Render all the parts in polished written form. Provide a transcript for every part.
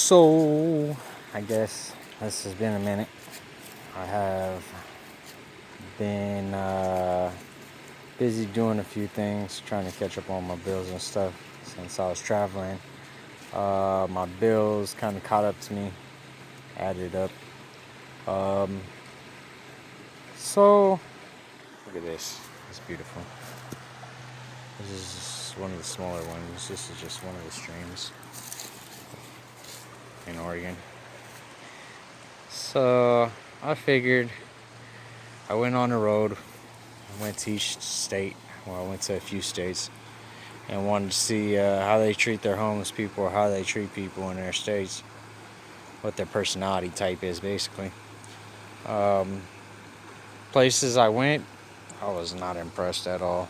So, I guess this has been a minute. I have been busy doing a few things, trying to catch up on my bills and stuff since I was traveling. My bills kind of caught up to me, added up. Um, so, look at this. It's beautiful. This is just one of the smaller ones. This is just one of the streams in Oregon. So, I figured I went on the road. I went to each state. Well, I went to a few states and wanted to see how they treat their homeless people or how they treat people in their states, what their personality type is, basically. Um, Places I went, I was not impressed at all.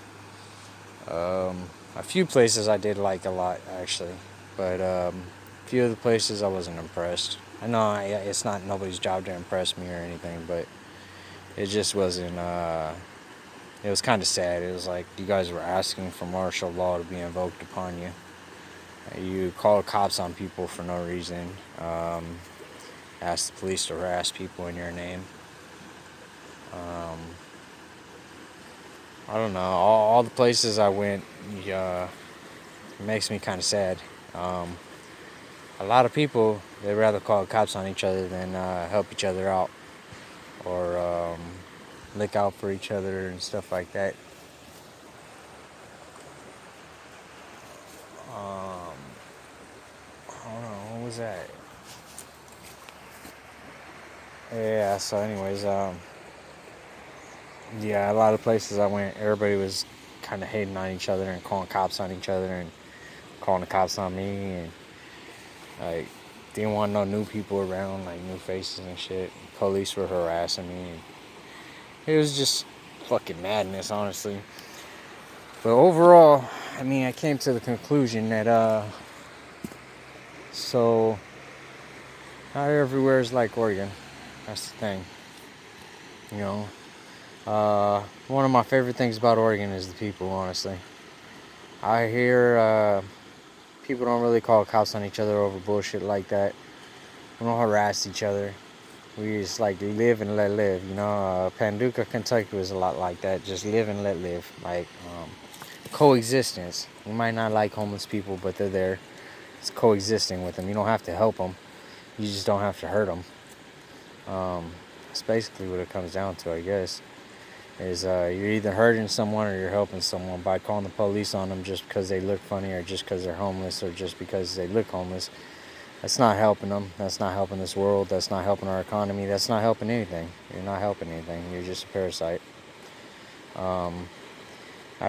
A few places I did like a lot, actually, but a few of the places I wasn't impressed. I know it's not nobody's job to impress me or anything, but it just wasn't. It was kind of sad. It was like you guys were asking for martial law to be invoked upon you. You call cops on people for no reason. Ask the police to harass people in your name. I don't know. All the places I went, it makes me kind of sad. Um, a lot of people, they'd rather call cops on each other than help each other out or look out for each other and stuff like that. I don't know. What was that? Yeah, so anyways, yeah, a lot of places I went, everybody was kind of hating on each other and calling cops on each other and calling the cops on me and like didn't want no new people around, like new faces and shit. Police were harassing me. And it was just fucking madness, honestly. But overall, I mean, I came to the conclusion that so not everywhere is like Oregon. That's the thing, you know. One of my favorite things about Oregon is the people, honestly. I hear people don't really call cops on each other over bullshit like that. We don't harass each other. We just like live and let live. You know, Paducah, Kentucky was a lot like that. Just live and let live. Like coexistence. You might not like homeless people, but they're there. It's coexisting with them. You don't have to help them. You just don't have to hurt them. That's basically what it comes down to, I guess. Is you're either hurting someone or you're helping someone by calling the police on them just because they look funny or just because they're homeless or just because they look homeless. That's not helping them. That's not helping this world. That's not helping our economy. That's not helping anything. You're not helping anything. You're just a parasite. I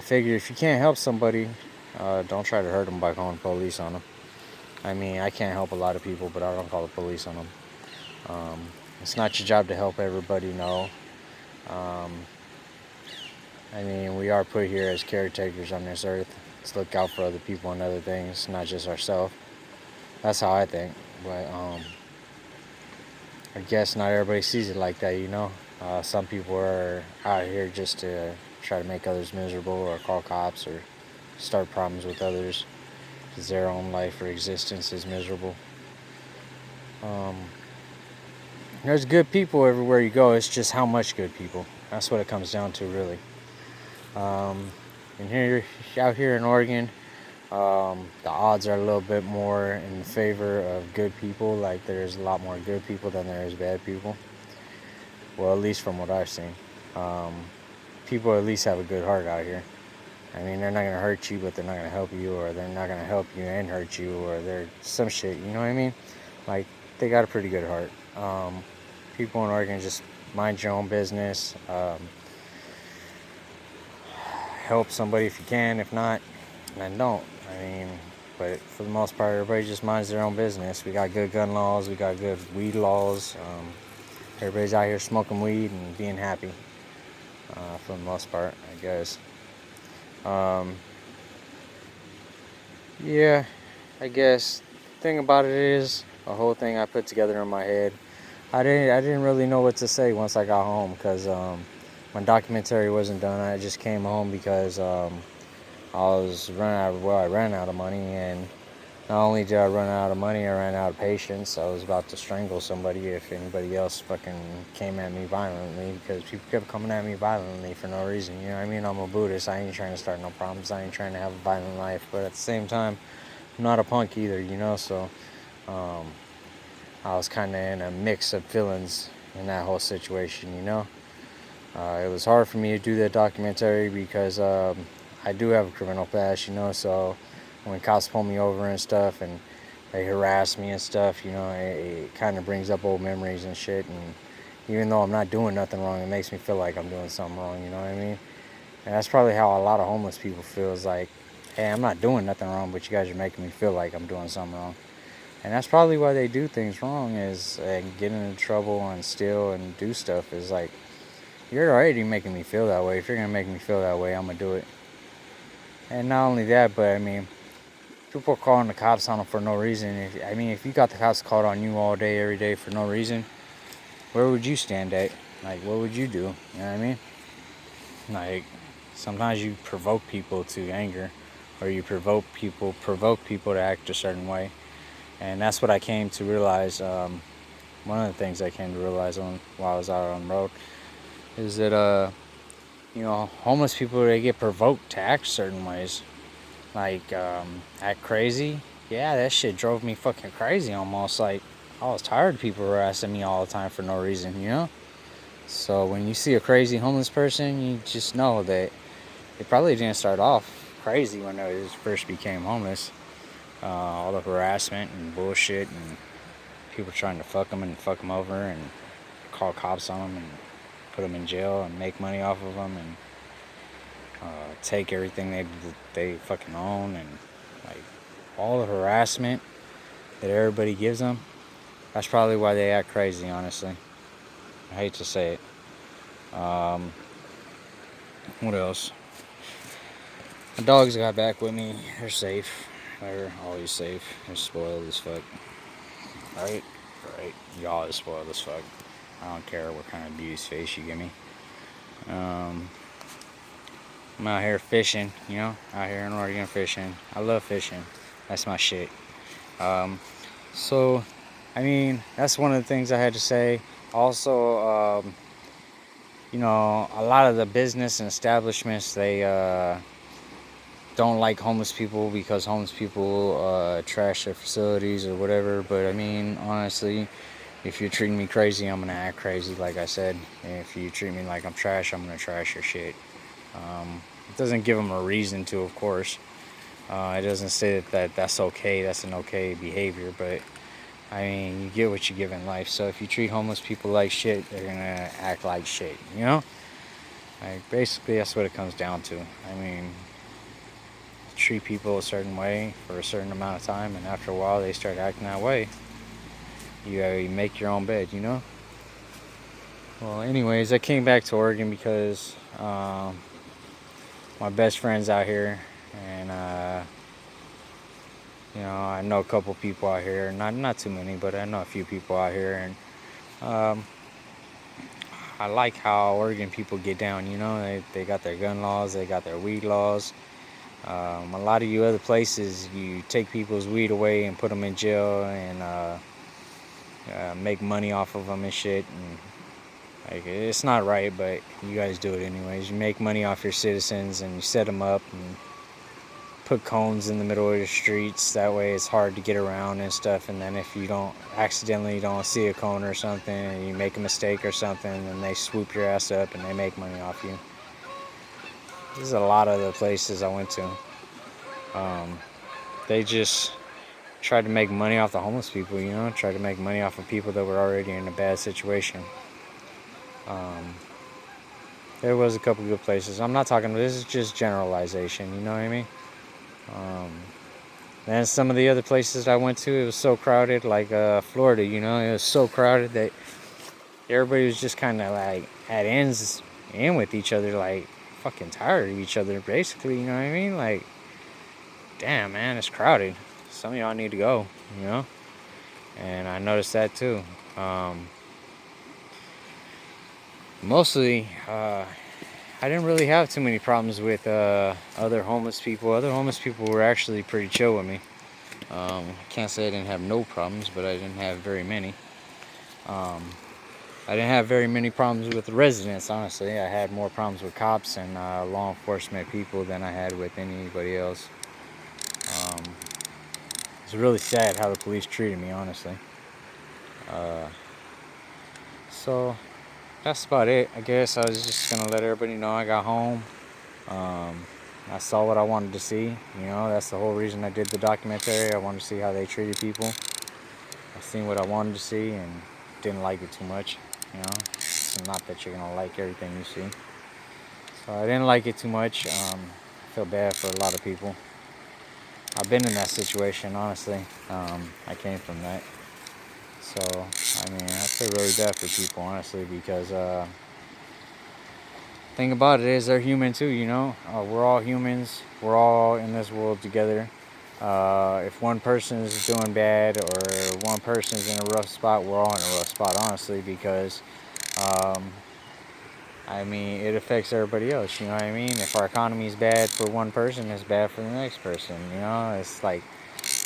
figure if you can't help somebody, don't try to hurt them by calling the police on them. I mean, I can't help a lot of people, but I don't call the police on them. It's not your job to help everybody, no. I mean, we are put here as caretakers on this earth to look out for other people and other things, not just ourselves. That's how I think. But I guess not everybody sees it like that, you know. Some people are out here just to try to make others miserable or call cops or start problems with others because their own life or existence is miserable. There's good people everywhere you go. It's just how much good people. That's what it comes down to, really. And here, out here in Oregon, the odds are a little bit more in favor of good people. Like there's a lot more good people than there is bad people. Well, at least from what I've seen. People at least have a good heart out here. I mean, they're not gonna hurt you, but they're not gonna help you, or they're not gonna help you and hurt you, or they're some shit. You know what I mean? Like they got a pretty good heart. People in Oregon just mind your own business. Help somebody if you can. If not, then don't. I mean, but for the most part, everybody just minds their own business. We got good gun laws. We got good weed laws. Everybody's out here smoking weed and being happy. For the most part, I guess. Yeah, I guess. The thing about it is, a whole thing I put together in my head. I didn't really know what to say once I got home because my documentary wasn't done. I just came home because I ran out of money and Not only did I run out of money, I ran out of patience. I was about to strangle somebody if anybody else fucking came at me violently, because people kept coming at me violently for no reason. You know what I mean? I'm a Buddhist. I ain't trying to start no problems. I ain't trying to have a violent life. But at the same time, I'm not a punk either, you know? So um, I was kind of in a mix of feelings in that whole situation, you know? It was hard for me to do that documentary because I do have a criminal past, you know? So when cops pull me over and stuff and they harass me and stuff, you know, it kind of brings up old memories and shit. And even though I'm not doing nothing wrong, it makes me feel like I'm doing something wrong, you know what I mean? And that's probably how a lot of homeless people feel, is like, hey, I'm not doing nothing wrong, but you guys are making me feel like I'm doing something wrong. And that's probably why they do things wrong, is get into trouble and steal and do stuff, is like, you're already making me feel that way. If you're going to make me feel that way, I'm going to do it. And not only that, but I mean, people are calling the cops on them for no reason. If you got the cops called on you all day, every day for no reason, where would you stand at? Like, what would you do? You know what I mean? Like, sometimes you provoke people to anger, or you provoke people to act a certain way. And that's what I came to realize. One of the things I came to realize while I was out on the road is that, homeless people, they get provoked to act certain ways. Like, act crazy. Yeah, that shit drove me fucking crazy almost. Like, I was tired of people harassing me all the time for no reason, you know? So when you see a crazy homeless person, you just know that they probably didn't start off crazy when they first became homeless. All the harassment and bullshit and people trying to fuck them and fuck them over and call cops on them and put them in jail and make money off of them and take everything they fucking own, and like all the harassment that everybody gives them. That's probably why they act crazy, honestly. I hate to say it. What else? The dogs got back with me. They're safe. They're always safe. They're spoiled as fuck. Right? Right. Y'all is spoiled as fuck. I don't care what kind of beauty's face you give me. I'm out here fishing, you know? Out here in Oregon fishing. I love fishing. That's my shit. So, that's one of the things I had to say. Also, a lot of the business and establishments, they don't like homeless people because homeless people trash their facilities or whatever. But honestly, if you're treating me crazy, I'm gonna act crazy, like I said. And if you treat me like I'm trash, I'm gonna trash your shit. It doesn't give them a reason to, of course. It doesn't say that's okay, that's an okay behavior, but you get what you give in life. So if you treat homeless people like shit, they're gonna act like shit, you know? Basically, that's what it comes down to. Treat people a certain way for a certain amount of time, and after a while, they start acting that way. You make your own bed, you know? Well, anyways, I came back to Oregon because my best friend's out here, and I know a couple people out here. Not too many, but I know a few people out here, and I like how Oregon people get down. You know, they got their gun laws, they got their weed laws. A lot of you other places, you take people's weed away and put them in jail and make money off of them and shit. And it's not right, but you guys do it anyways. You make money off your citizens and you set them up and put cones in the middle of the streets. That way it's hard to get around and stuff. And then if you don't see a cone or something and you make a mistake or something, then they swoop your ass up and they make money off you. This is a lot of the places I went to. They just tried to make money off the homeless people, you know, tried to make money off of people that were already in a bad situation. There was a couple good places. I'm not talking, this is just generalization, you know what I mean? Then some of the other places I went to, it was so crowded, like Florida, you know, it was so crowded that everybody was just kind of like at ends in with each other, like fucking tired of each other, basically, you know what I mean? Like, damn, man, it's crowded. Some of y'all need to go, you know? And I noticed that too. Mostly, I didn't really have too many problems with other homeless people. Other homeless people were actually pretty chill with me. I can't say I didn't have no problems, but I didn't have very many. Um, I didn't have very many problems with residents, honestly. I had more problems with cops and law enforcement people than I had with anybody else. Um, it's really sad how the police treated me, honestly. Uh, so that's about it. I guess I was just gonna let everybody know I got home. Um, I saw what I wanted to see. You know, that's the whole reason I did the documentary. I wanted to see how they treated people. I seen what I wanted to see and didn't like it too much. You know, it's not that you're gonna like everything you see. So I didn't like it too much. I feel bad for a lot of people. I've been in that situation, honestly. I came from that. So, I mean, I feel really bad for people, honestly, because thing about it is they're human too, you know? We're all humans. We're all in this world together. If one person is doing bad or one person is in a rough spot, we're all in a rough spot, honestly, because um, I mean, it affects everybody else, you know what I mean? If our economy is bad for one person, it's bad for the next person, you know? It's like,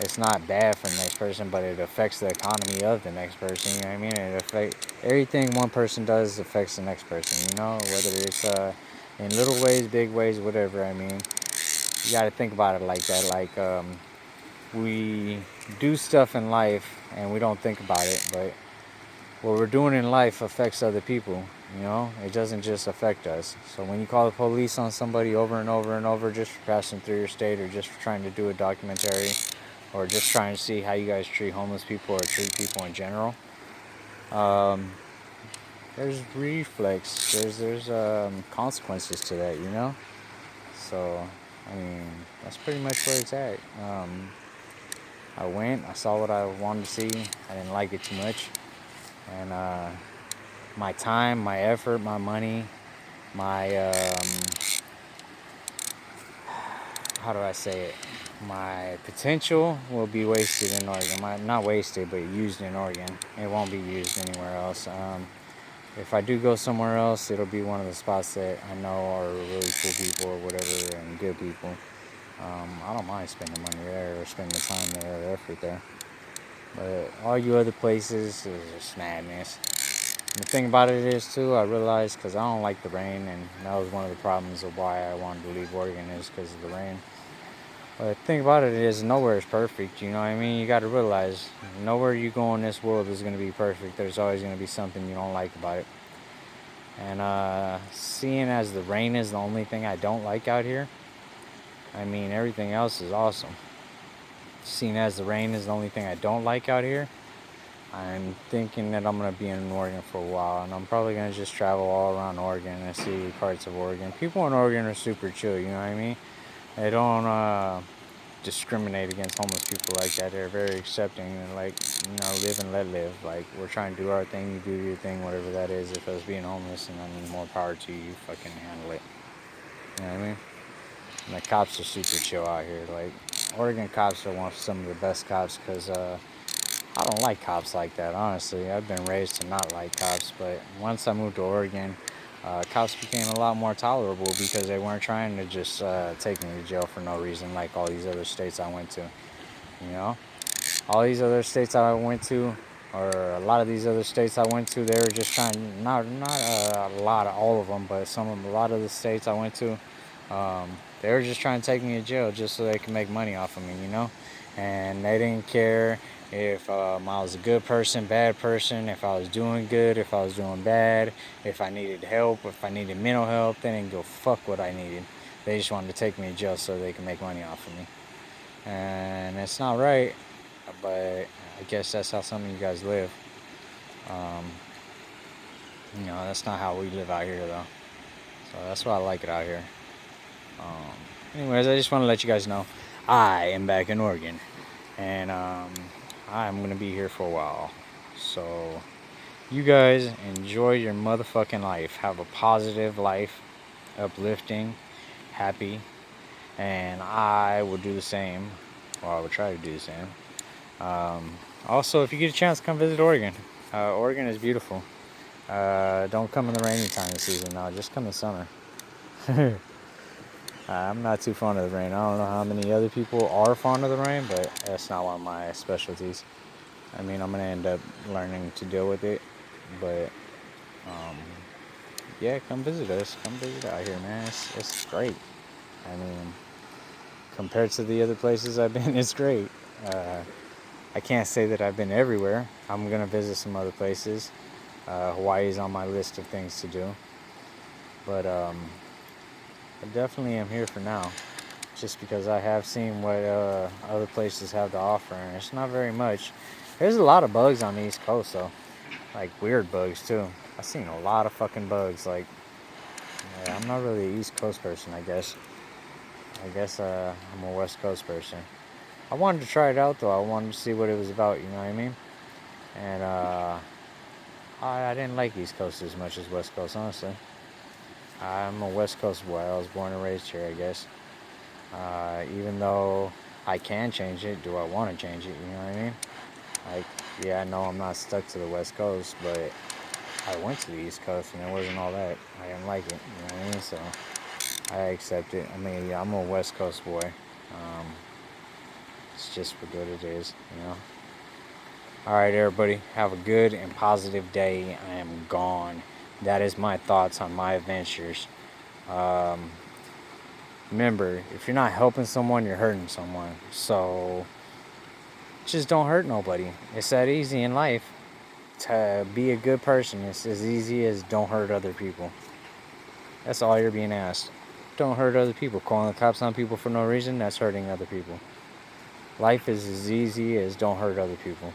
it's not bad for the next person, but it affects the economy of the next person, you know what I mean? It affects, everything one person does affects the next person, you know? Whether it's in little ways, big ways, whatever, I mean. You gotta think about it like that, like, we do stuff in life and we don't think about it, but what we're doing in life affects other people. You know, it doesn't just affect us. So when you call the police on somebody over and over and over just for passing through your state or just for trying to do a documentary or just trying to see how you guys treat homeless people or treat people in general, um, there's reflex. There's consequences to that. You know. So I mean, that's pretty much where it's at. I went. I saw what I wanted to see. I didn't like it too much, and my time, my effort, my money, my how do I say it? My potential will be wasted in Oregon. Not wasted, but used in Oregon. It won't be used anywhere else. If I do go somewhere else, it'll be one of the spots that I know are really cool people or whatever and good people. I don't mind spending money there or spending time there or effort there. But all you other places is just madness. And the thing about it is too, I realized because I don't like the rain, and that was one of the problems of why I wanted to leave Oregon is because of the rain. But the thing about it is, nowhere is perfect. You know what I mean? You got to realize nowhere you go in this world is going to be perfect. There's always going to be something you don't like about it. And seeing as the rain is the only thing I don't like out here, I mean everything else is awesome. Seeing as the rain is the only thing I don't like out here, I'm thinking that I'm going to be in Oregon for a while, and I'm probably going to just travel all around Oregon and see parts of Oregon. People in Oregon are super chill, you know what I mean? They don't discriminate against homeless people like that. They're very accepting and like, you know, live and let live. Like, we're trying to do our thing, you do your thing, whatever that is. If I was being homeless, and then more power to you, you fucking handle it. You know what I mean? And the cops are super chill out here. Like, Oregon cops are some of the best cops because I don't like cops like that, honestly. I've been raised to not like cops, but once I moved to Oregon, cops became a lot more tolerable because they weren't trying to just take me to jail for no reason like all these other states I went to. You know? All these other states I went to, or a lot of these other states I went to, they were just trying, not a lot of all of them, but a lot of the states I went to, they were just trying to take me to jail just so they could make money off of me, you know? And they didn't care if I was a good person, bad person, if I was doing good, if I was doing bad, if I needed help, if I needed mental help. They didn't go fuck what I needed. They just wanted to take me to jail so they could make money off of me. And it's not right, but I guess that's how some of you guys live. Um, you know, that's not how we live out here, though. So that's why I like it out here. Anyways, I just want to let you guys know I am back in Oregon, and I'm gonna be here for a while. So you guys enjoy your motherfucking life. Have a positive life, uplifting, happy, and I will do the same. Or I will try to do the same. Also, if you get a chance, come visit Oregon. Oregon is beautiful. Don't come in the rainy time of the season, no. Just come in the summer. I'm not too fond of the rain. I don't know how many other people are fond of the rain, but that's not one of my specialties. I mean, I'm gonna end up learning to deal with it, but yeah, come visit us. Come visit out here, man. It's great. I mean, compared to the other places I've been, it's great. Uh, I can't say that I've been everywhere. I'm gonna visit some other places. Hawaii's on my list of things to do, but I definitely am here for now. Just because I have seen what other places have to offer, and it's not very much. There's a lot of bugs on the East Coast, though, like weird bugs too. I've seen a lot of fucking bugs. Like, yeah, I'm not really an East Coast person, I guess. I'm a West Coast person. I wanted to try it out though. I wanted to see what it was about. You know what I mean? And I didn't like East Coast as much as West Coast, honestly. I'm a West Coast boy. I was born and raised here, I guess. Even though I can change it, do I want to change it? You know what I mean? Like, yeah, I know I'm not stuck to the West Coast, but I went to the East Coast and it wasn't all that. I didn't like it, you know what I mean? So I accept it. I mean, yeah, I'm a West Coast boy. It's just for good it is, you know? Alright, everybody, have a good and positive day. I am gone. That is my thoughts on my adventures. Remember, if you're not helping someone, you're hurting someone. So just don't hurt nobody. It's that easy in life. To be a good person, it's as easy as don't hurt other people. That's all you're being asked. Don't hurt other people. Calling the cops on people for no reason, that's hurting other people. Life is as easy as don't hurt other people.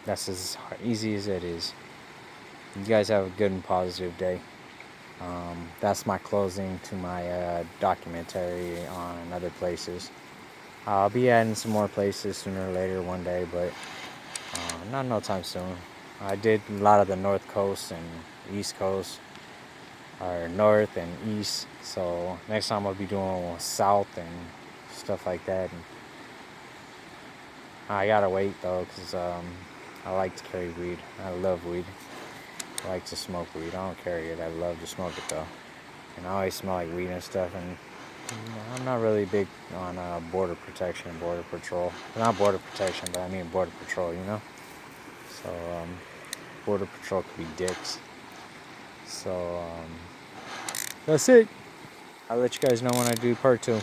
That's as easy as it is. You guys have a good and positive day. That's my closing to my documentary on other places. I'll be adding some more places sooner or later one day, but not no time soon. I did a lot of the North Coast and East Coast, or North and East. So next time I'll be doing South and stuff like that. And I gotta wait though, cause I like to carry weed. I love weed. I like to smoke weed. I don't carry it. I love to smoke it though. And I always smell like weed and stuff. And I'm not really big on border protection and border patrol. Not border protection, but I mean border patrol, you know? So, border patrol could be dicks. So, that's it. I'll let you guys know when I do part 2.